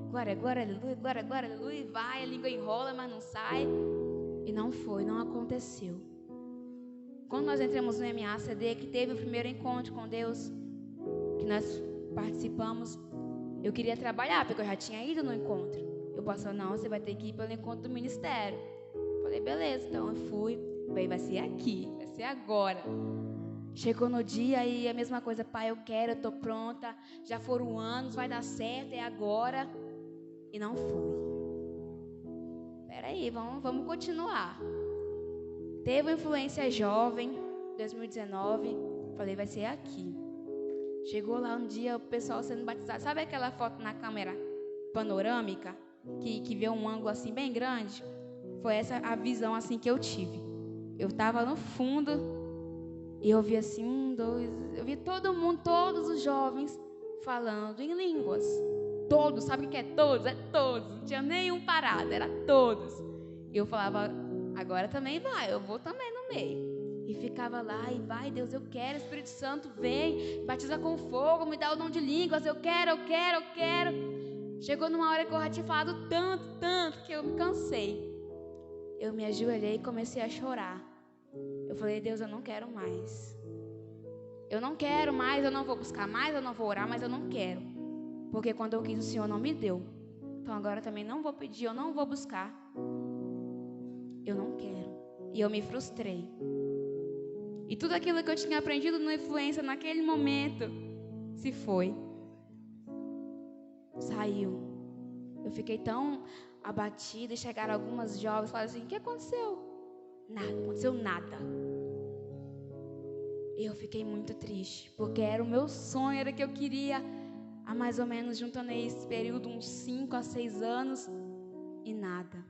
Glória, glória, aleluia, glória, glória, aleluia. Vai, a língua enrola, mas não sai. E não foi, não aconteceu. Quando nós entramos no MACD, que teve o primeiro encontro com Deus, que nós participamos, eu queria trabalhar, porque eu já tinha ido no encontro. Eu passou, não, você vai ter que ir pelo encontro do ministério. Falei, beleza, então eu fui. Vai ser aqui, vai ser agora. Chegou no dia e a mesma coisa, pai, eu quero, eu estou pronta. Já foram anos, vai dar certo, é agora. E não foi. Peraí, vamos continuar. Teve uma influência jovem, 2019. Falei, vai ser aqui. Chegou lá um dia, o pessoal sendo batizado. Sabe aquela foto na câmera panorâmica? Que vê um ângulo assim bem grande? Foi essa a visão assim que eu tive. Eu estava no fundo e eu vi assim, eu vi todo mundo, todos os jovens falando em línguas. Todos, sabe o que é todos? É todos, não tinha nenhum parado, era todos. E eu falava, agora também vai, eu vou também no meio. E ficava lá, e vai, Deus, eu quero, Espírito Santo, vem, batiza com fogo, me dá o dom de línguas, eu quero. Chegou numa hora que eu já tinha falado tanto, que eu me cansei. Eu me ajoelhei e comecei a chorar. Eu falei, Deus, eu não quero mais. Eu não quero mais, eu não vou buscar mais, eu não vou orar, mas eu não quero. Porque quando eu quis, o Senhor não me deu. Então agora também não vou pedir, eu não vou buscar. Eu não quero. E eu me frustrei. E tudo aquilo que eu tinha aprendido no Influência naquele momento se foi. Saiu. Eu fiquei tão abatida e chegaram algumas jovens e falaram assim, o que aconteceu? Nada, não aconteceu nada. E eu fiquei muito triste, porque era o meu sonho, era o que eu queria há mais ou menos, juntando esse período, uns 5 a 6 anos, e nada.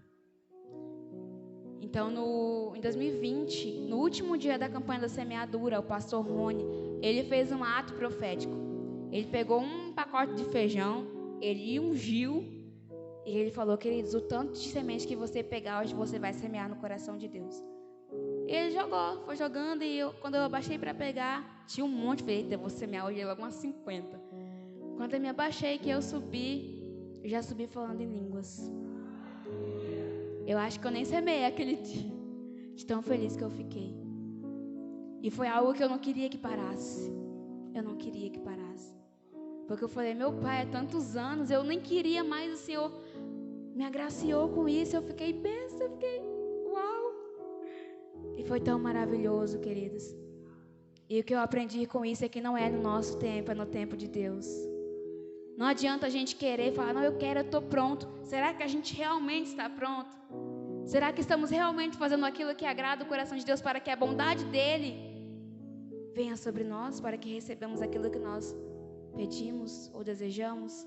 Então, em 2020, no último dia da campanha da semeadura, o pastor Rony, ele fez um ato profético. Ele pegou um pacote de feijão, ele ungiu, e ele falou, queridos, o tanto de semente que você pegar hoje, você vai semear no coração de Deus. E ele foi jogando, e quando eu abaixei para pegar, tinha um monte, falei, eita, eu vou semear hoje logo umas 50. Quando eu me abaixei, que eu subi, eu já subi falando em línguas. Eu acho que eu nem semeei aquele dia, de tão feliz que eu fiquei. E foi algo que eu não queria que parasse. Eu não queria que parasse. Porque eu falei, meu pai, há tantos anos, eu nem queria mais, o Senhor me agraciou com isso. Eu fiquei besta, eu fiquei, uau. E foi tão maravilhoso, queridos. E o que eu aprendi com isso é que não é no nosso tempo, é no tempo de Deus. Não adianta a gente querer falar, não, eu quero, eu estou pronto. Será que a gente realmente está pronto? Será que estamos realmente fazendo aquilo que agrada o coração de Deus para que a bondade dEle venha sobre nós, para que recebamos aquilo que nós pedimos ou desejamos?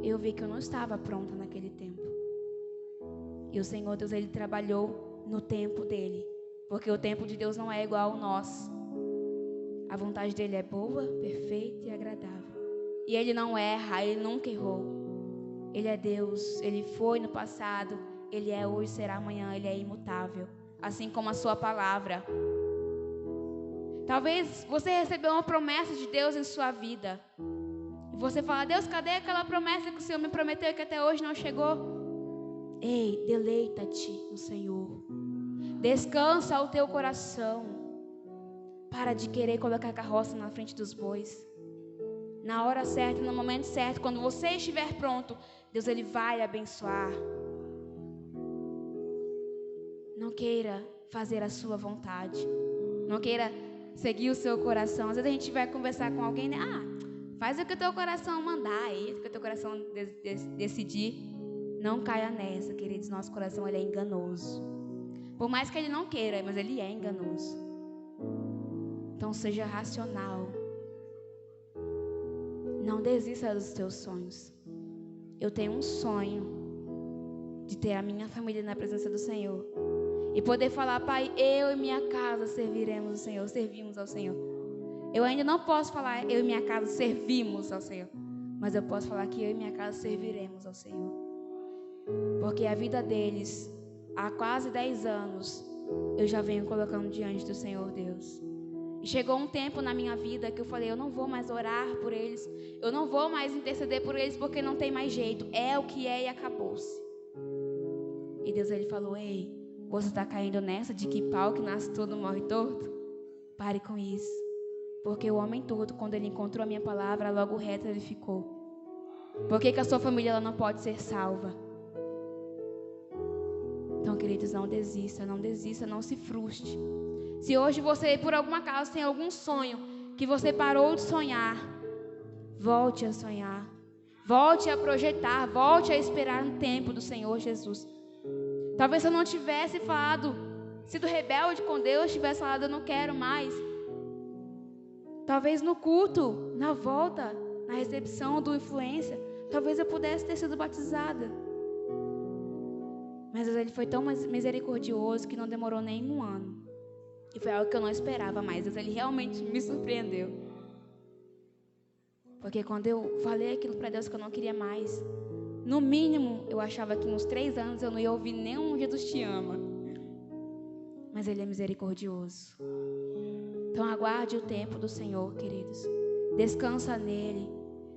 Eu vi que eu não estava pronta naquele tempo. E o Senhor Deus, Ele trabalhou no tempo dEle, porque o tempo de Deus não é igual ao nosso. A vontade dEle é boa, perfeita e agradável. E Ele não erra, Ele nunca errou. Ele é Deus, Ele foi no passado, Ele é hoje, será amanhã, Ele é imutável. Assim como a sua palavra. Talvez você recebeu uma promessa de Deus em sua vida. E você fala, Deus, cadê aquela promessa que o Senhor me prometeu e que até hoje não chegou? Ei, deleita-te no Senhor. Descansa o teu coração. Para de querer colocar a carroça na frente dos bois. Na hora certa, no momento certo, quando você estiver pronto, Deus, Ele vai abençoar. Não queira fazer a sua vontade. Não queira seguir o seu coração. Às vezes a gente vai conversar com alguém, né? Faz o que o teu coração mandar aí, o que o teu coração decidir. Não caia nessa, queridos. Nosso coração, ele é enganoso. Por mais que ele não queira, mas ele é enganoso. Então seja racional. Não desista dos teus sonhos. Eu tenho um sonho de ter a minha família na presença do Senhor. E poder falar, Pai, eu e minha casa serviremos ao Senhor, servimos ao Senhor. Eu ainda não posso falar, eu e minha casa servimos ao Senhor. Mas eu posso falar que eu e minha casa serviremos ao Senhor. Porque a vida deles, há quase 10 anos, eu já venho colocando diante do Senhor Deus. E chegou um tempo na minha vida que eu falei, eu não vou mais orar por eles, eu não vou mais interceder por eles, porque não tem mais jeito, é o que é e acabou-se. E Deus, Ele falou, ei, você está caindo nessa de que pau que nasce todo morre torto? Pare com isso, porque o homem todo, quando ele encontrou a minha palavra, logo reto ele ficou. Por que a sua família ela não pode ser salva? Então, queridos, não desista, não se frustre. Se hoje você, por alguma causa, tem algum sonho que você parou de sonhar, volte a sonhar, volte a projetar, volte a esperar no tempo do Senhor Jesus. Talvez eu não tivesse falado, sido rebelde com Deus, tivesse falado, eu não quero mais. Talvez no culto, na volta, na recepção do influência, talvez eu pudesse ter sido batizada. Mas Ele foi tão misericordioso que não demorou nem um ano. E foi algo que eu não esperava mais. Ele realmente me surpreendeu. Porque quando eu falei aquilo para Deus que eu não queria mais, no mínimo, eu achava que nos 3 anos eu não ia ouvir nenhum Jesus te ama. Mas Ele é misericordioso. Então aguarde o tempo do Senhor, queridos. Descansa nele.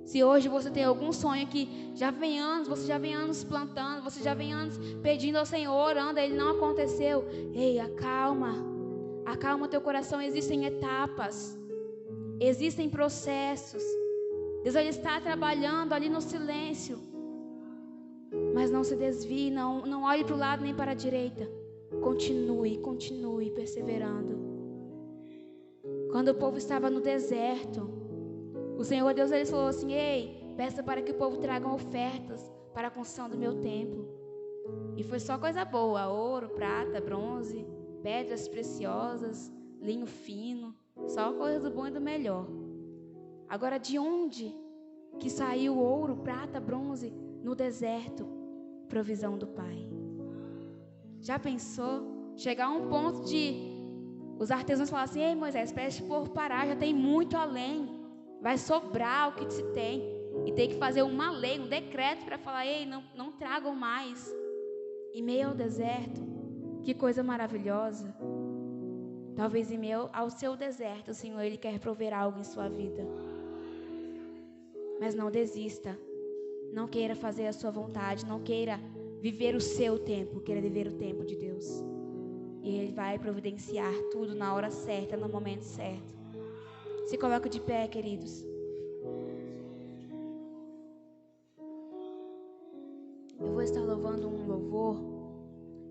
Se hoje você tem algum sonho que já vem anos, você já vem anos plantando, você já vem anos pedindo ao Senhor, orando, ele não aconteceu. Ei, acalma. Acalma teu coração, existem etapas, existem processos. Deus ele está trabalhando ali no silêncio. Mas não se desvie, não olhe para o lado nem para a direita. Continue perseverando. Quando o povo estava no deserto, o Senhor Deus ele falou assim, ei, peça para que o povo traga ofertas para a construção do meu templo. E foi só coisa boa, ouro, prata, bronze, pedras preciosas, linho fino, só coisa do bom e do melhor. Agora, de onde que saiu o ouro, prata, bronze? No deserto, provisão do Pai. Já pensou? Chegar a um ponto de os artesãos falarem assim, ei Moisés, preste por parar, já tem muito além, vai sobrar o que se tem. E tem que fazer uma lei, um decreto para falar, ei, não tragam mais. Em meio ao deserto, que coisa maravilhosa. Talvez em meio ao seu deserto, o Senhor ele quer prover algo em sua vida. Mas não desista. Não queira fazer a sua vontade, não queira viver o seu tempo, queira viver o tempo de Deus. E Ele vai providenciar tudo na hora certa, no momento certo. Se coloca de pé, queridos. Eu vou estar louvando um louvor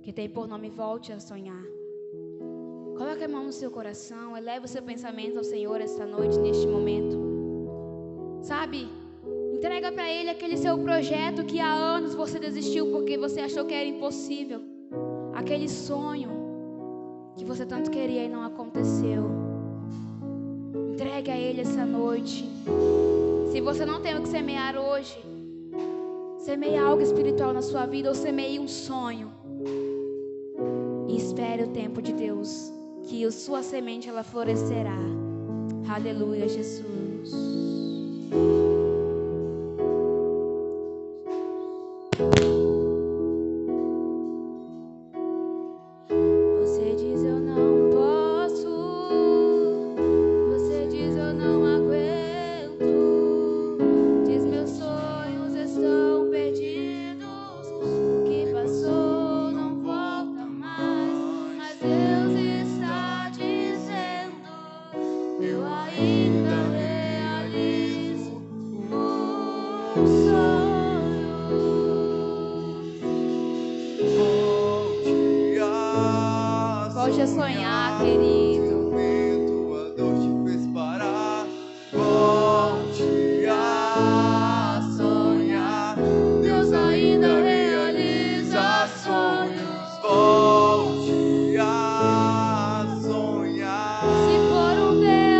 que tem por nome Volte a Sonhar. Coloque a mão no seu coração, eleve o seu pensamento ao Senhor esta noite, neste momento. Sabe, entrega para Ele aquele seu projeto que há anos você desistiu porque você achou que era impossível. Aquele sonho que você tanto queria e não aconteceu. Entregue a Ele essa noite. Se você não tem o que semear hoje, semeie algo espiritual na sua vida ou semeie um sonho. E espere o tempo de Deus, que a sua semente ela florescerá. Aleluia, Jesus. Volte a sonhar, querido. A dor te fez parar. Volte a sonhar. Deus ainda realiza sonhos. Volte a sonhar. Se for um Deus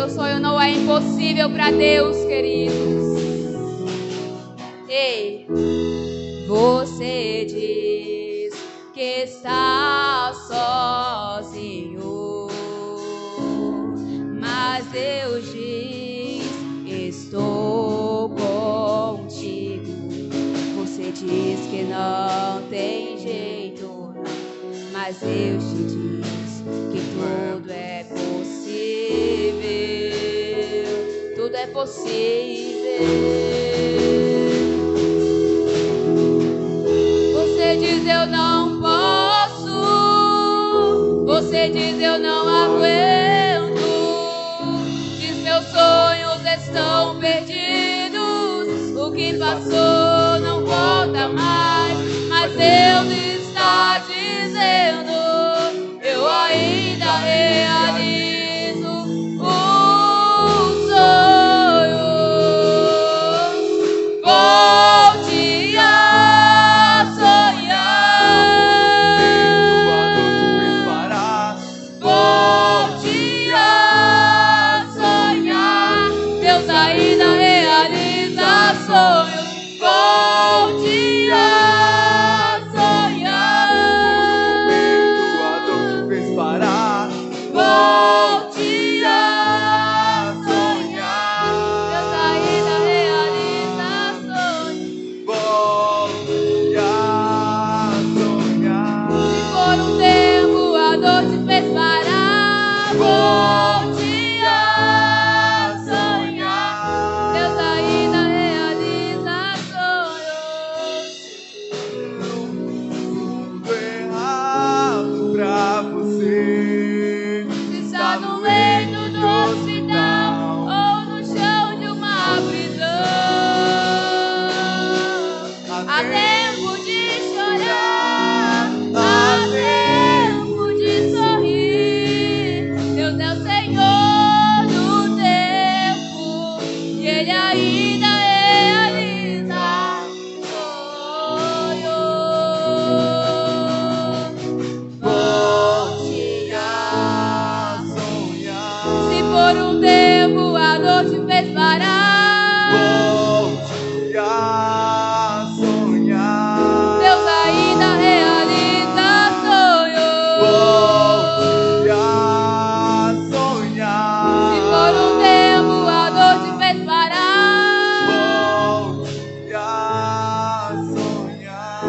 seu sonho não é impossível para Deus, queridos. Ei, você diz que está sozinho, mas Deus diz: estou contigo. Você diz que não tem jeito, não, mas Deus te diz que tudo é possível. Tudo é possível. Você diz: eu não posso. Você diz: eu não aguento. Diz: meus sonhos estão perdidos. O que passou não volta mais. Mas Deus está dizendo: eu ainda realizo um sonho. Volte a sonhar. Volte a sonhar. Deus ainda realiza sonhos. Volte a sonhar. Volte a sonhar. Deus ainda realiza sonhos. Se por um tempo a dor te fez parar, volte a sonhar. Deus ainda realiza sonhos. Tudo errado pra você. Se está no leito do hospital ou no chão de uma prisão, há tempo de chorar, há tempo de sorrir. Deus é o Senhor do tempo e Ele ainda realiza sonhos. Volte a Sonhar. Se por um tempo a dor te fez parar, Volte a sonhar. Deus ainda realiza sonhos. Volte a sonhar. Se por um tempo a dor te fez parar, Volte a sonhar.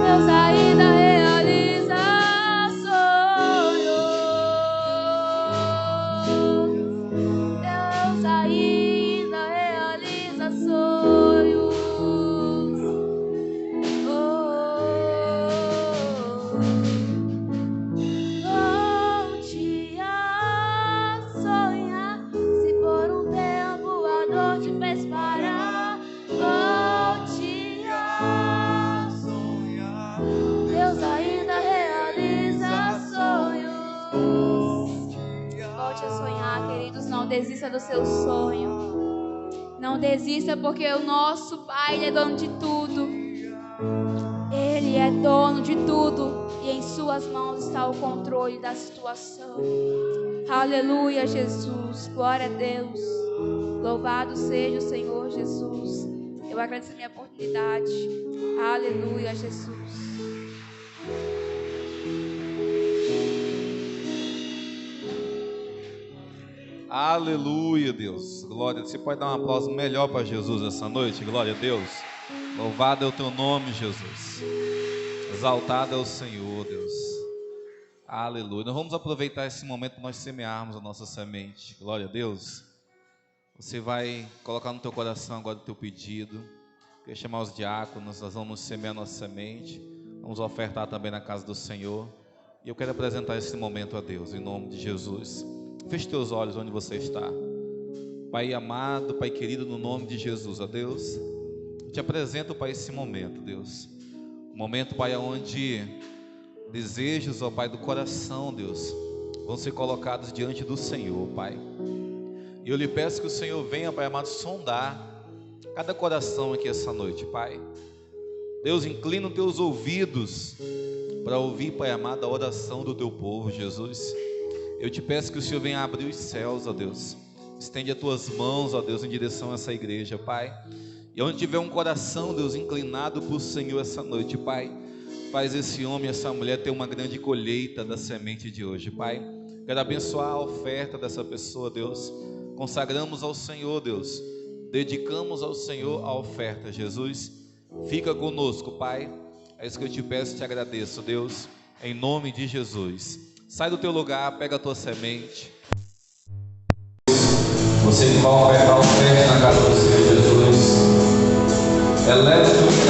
Deus ainda realiza sonhos. Deus ainda realiza sonhos. Volte a sonhar. Se por um tempo a dor te fez parar, volte a Sonhar. Deus ainda realiza sonhos. Volte a sonhar, queridos. Não desista do seu sonho. Não desista, porque o nosso Pai, Ele é dono de tudo. Ele é dono de tudo. E em suas mãos está o controle da situação. Aleluia, Jesus. Glória a Deus. Louvado seja o Senhor Jesus. Eu agradeço a minha oportunidade. Aleluia, Jesus. Aleluia, Deus. Glória. Você pode dar um aplauso melhor para Jesus essa noite? Glória a Deus. Louvado é o teu nome, Jesus. Exaltado é o Senhor, Deus. Aleluia. Nós vamos aproveitar esse momento para nós semearmos a nossa semente. Glória a Deus. Você vai colocar no teu coração agora o teu pedido. Quer chamar os diáconos, nós vamos semear a nossa semente. Vamos ofertar também na casa do Senhor. E eu quero apresentar esse momento a Deus, em nome de Jesus. Feche teus olhos onde você está. Pai amado, Pai querido, no nome de Jesus, ó Deus, eu te apresento, Pai, esse momento, Deus. Um momento, Pai, onde desejos, ó Pai, do coração, Deus, vão ser colocados diante do Senhor, Pai. E eu lhe peço que o Senhor venha, Pai amado, sondar cada coração aqui essa noite, Pai. Deus, inclina os teus ouvidos para ouvir, Pai amado, a oração do teu povo, Jesus. Eu te peço que o Senhor venha abrir os céus, ó Deus, Estende as tuas mãos, ó Deus, em direção a essa igreja, Pai. E onde tiver um coração, Deus, inclinado para o Senhor essa noite, Pai, faz esse homem e essa mulher ter uma grande colheita da semente de hoje, Pai. Quero abençoar a oferta dessa pessoa, Deus. Consagramos ao Senhor, Deus. Dedicamos ao Senhor a oferta, Jesus. Fica conosco, Pai. É isso que eu te peço e te agradeço, Deus, em nome de Jesus. Sai do teu lugar, pega a tua semente. Você que vai ofertar, oferte na casa do Senhor Jesus. Eleva o teu